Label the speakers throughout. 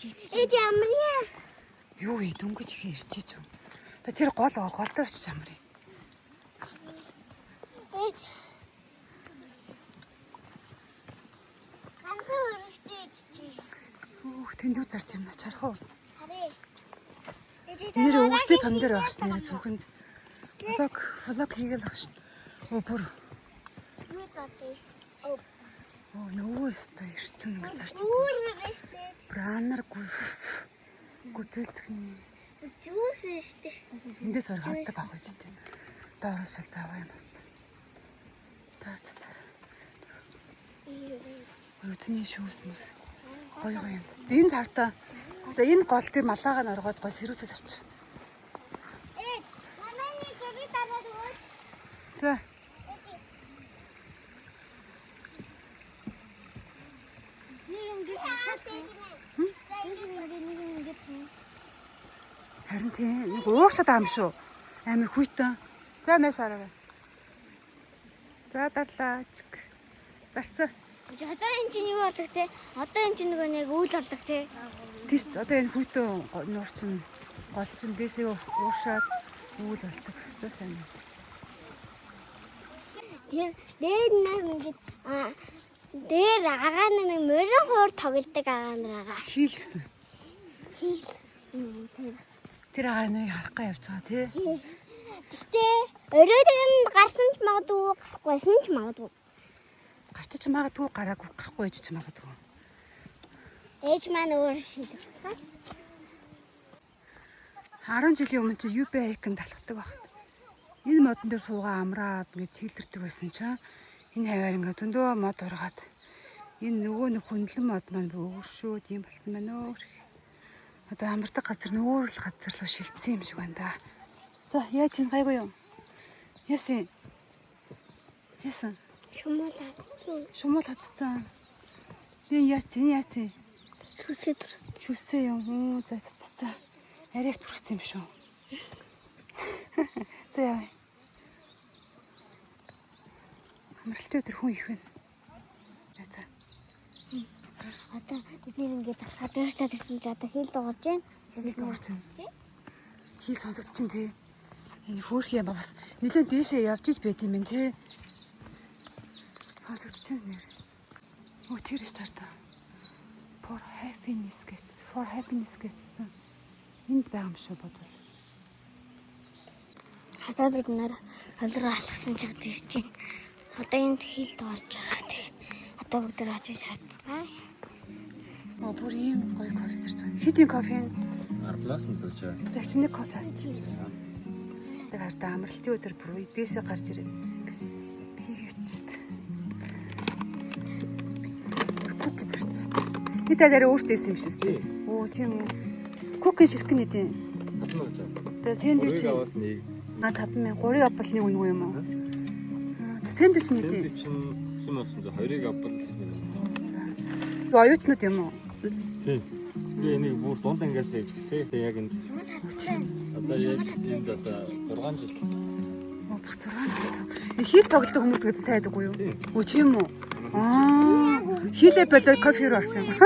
Speaker 1: Ээж амрья.
Speaker 2: Юу вэ? Дөнгөж их ирчихэж юу? Та тэр голдоо очиж амрыг.
Speaker 1: Ээж. Ганцхан өргөцөөж чи.
Speaker 2: Тэнд юу зарч юм наа чарах уу?
Speaker 1: Харъя.
Speaker 2: Нэр өвөртэй помидор байгаа ш нэр зүрхэнд. Влог хийгээл байгаа ш. Бүр.
Speaker 1: Юу татъя?
Speaker 2: Нөгөө өстө ирсэн ингэ зарч
Speaker 1: идэх. Үүрнэ штэ.
Speaker 2: Бранер гүзэлцгний.
Speaker 1: Жуус штэ.
Speaker 2: Эндээс өөр хатдаг авах гэж тийм. Доороос л заваа юм байна. Та. Өдний шүүс мэс. Гоё юм. Энэ тавтаа. За энэ гол дээр малаагаа н оргоод гой сэрүүцэл авчих.
Speaker 1: Ээж, манайны гэрээ дараад өгөөч.
Speaker 2: За. Харин тийм нэг уурсаад байгаа юм шүү. Амар хүйтэн. За нааш хараа. За дарлаач. Дарцаа.
Speaker 1: Одоо энэ чинь юу болдог те? Одоо энэ чинь нэг үйл болдог те.
Speaker 2: Тийш одоо энэ хүйтэн нуур чинь гол чинь дэшээ ууршаад үйл болдог. За сайн.
Speaker 1: Тэр дээр нэг дээр агаан нэг мөрөн хуур тоглодог агаан байгаа.
Speaker 2: Хийл гэсэн. Тэр агаан нарыг харахгүй явж байгаа тий.
Speaker 1: Гэтэ өрөөдөр нь гарсан ч магадгүй, гарахгүйсэн ч магадгүй.
Speaker 2: Гарч ч магадгүй гараагүй гарахгүй ээж ч магадгүй.
Speaker 1: Ээж маань өөр шийдэх.
Speaker 2: 10 жилийн өмнө чи UB Icon талхдаг багт. Энэ модон дээр суугаа амраад ингэ чийлдэрдэг байсан чинь энэ хаваар ингэ зөндөө мод ургаад энэ нөгөө нэг хөндлөн мод маань өгөршөөд юм болсон байна өө. Одоо амардаг газар нөөр л газар руу шилжсэн юм шиг байна да. За яаж ин гайгүй юу? Яасан? Шумуул хатцсан. Би яац. Шүсээ юм. За. Арайг түрхсэн юм шүү. За яа. Амралтай өдөр хүн их байна. За.
Speaker 1: Одоо бидний ингээд хадгаартаа гэсэн чи одоо хил дуурж байна.
Speaker 2: Хий сонсогдож чинь тий. Энэ хөөх юм ба бас нэлээд дээшээ явж иж байт юм байна тий. Сонсогдож чинь нэр. Тэр стартаа. For happiness гэсэн. Энд байгаа юм шүү бодвол.
Speaker 1: Хадаа бид нар хол руу алхсан ч одоо ирж байна. Одоо энд хил дуурж байгаа тий. Одоо бүгд очиж шаардсан.
Speaker 2: Бүр ийм гоё кофе зэрэг байна. Хитийн кофе нь
Speaker 3: Арпласан зөөчөө.
Speaker 2: Загчны кофе авчи. Тэр хартаа амралтын өдөр бүр дээшээ гарч ирээ. Би хийвчээ. Куки зарчсан. Би таараа өөртөөс юм шүү дээ. Тийм үү. Куки ширхэг нэдэ. Тэгээ сэндвич. 5000 3 апл нэг үнгүй юм уу? Сэндвич нэдэ.
Speaker 3: Сэндвич нь хэм болсон зөө 2 апл гэсэн юм.
Speaker 2: Оюутнууд юм уу?
Speaker 3: Тийм. Тэгээ энийг бүр дунд ангиас ээж гисээ. Тэгээ яг энэ. Одоо яг энд одоо 6 жил.
Speaker 2: Бүр 6 жил. Хил тоглодог хүмүүс гэсэн тайдаггүй юу? Тийм үү? Хилээ болоо кофе руу орсон юм.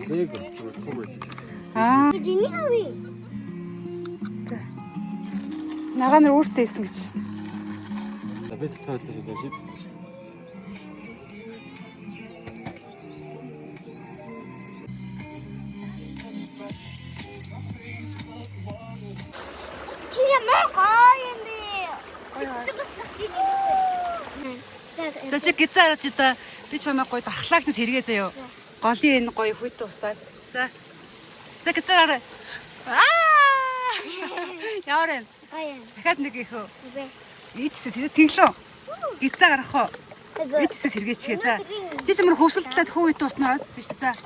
Speaker 3: Тэг.
Speaker 1: Жиний авъя.
Speaker 2: За. Нагаа нар өөртөө исэн гэж шүү дээ.
Speaker 3: За би цэцгээ хөдлөж шийдсэн.
Speaker 2: За чи гизаарч да би чамаа гоё дархлаагтас хэрэгээ заяа. Голын энэ гоё хүйтэ усаад. За. За гизаараа. Яарэ. Дахиад нэг их үү. Ийдсээ тэр тэглөө. Гизаа гарах уу? Ийдсээ сэргээчгээ. За. Чи чамаар хөвсөлтлээд хөвөйт уснаа ойдсон шүү дээ. За.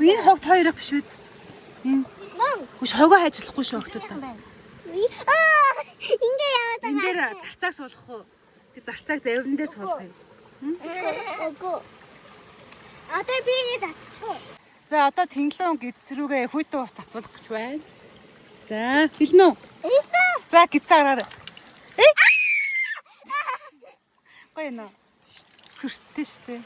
Speaker 2: Энэ хогт хоёрыг биш үү? Энэ. Хүч хогоо хайжлахгүй шүү хогтуудаа.
Speaker 1: Ингээ яваад байгаа.
Speaker 2: Энэ дээр зарцааг суулгах уу? Тэг зарцааг завирн дээр суулгах юм.
Speaker 1: Үгүй. Одоо би нэг татчихв.
Speaker 2: За одоо тэнглэн гизрүүгээ хүйтэн ус тацуулах гэж байна. За, хэлнэ үү? За, гизаараа. Гоё нөө. Сүртэй шүү дээ.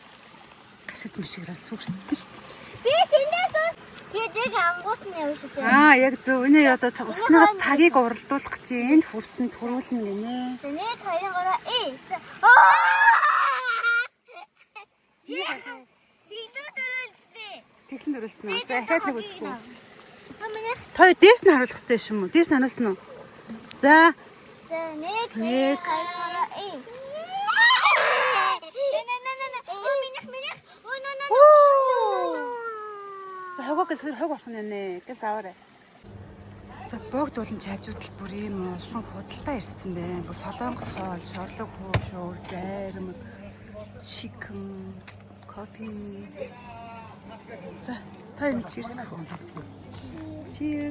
Speaker 2: Гасаж мишграа сүгсдэн шүү дээ.
Speaker 1: Би тэндээс тэгээд яг ангуут нь явж шүү дээ.
Speaker 2: Аа яг зөв. Энэ одоо цогцсныгаа тагийг уралдуулах гэж энд хүрсэн төрүүлнэ гинэ.
Speaker 1: За 1 2 3 за.
Speaker 2: Тэглэн төрүүлсэн үү? За ахаад нэг үзэхгүй.
Speaker 1: Миний
Speaker 2: Той дээс нь харуулах хэрэгтэй юм уу? Дээс нь харуулсан уу? За.
Speaker 1: за 1 2
Speaker 2: Нэг.
Speaker 1: 3
Speaker 2: За хогоос хог болох нь нэ. Гэс аваарай. За богд болон чайжуудал бүр ийм уушин худалдаа ирсэн бэ. Бүр солонгос хоол, шорлог хуушуур, дайрам, чикен, кофе. За, та энэ чирс. Чирс.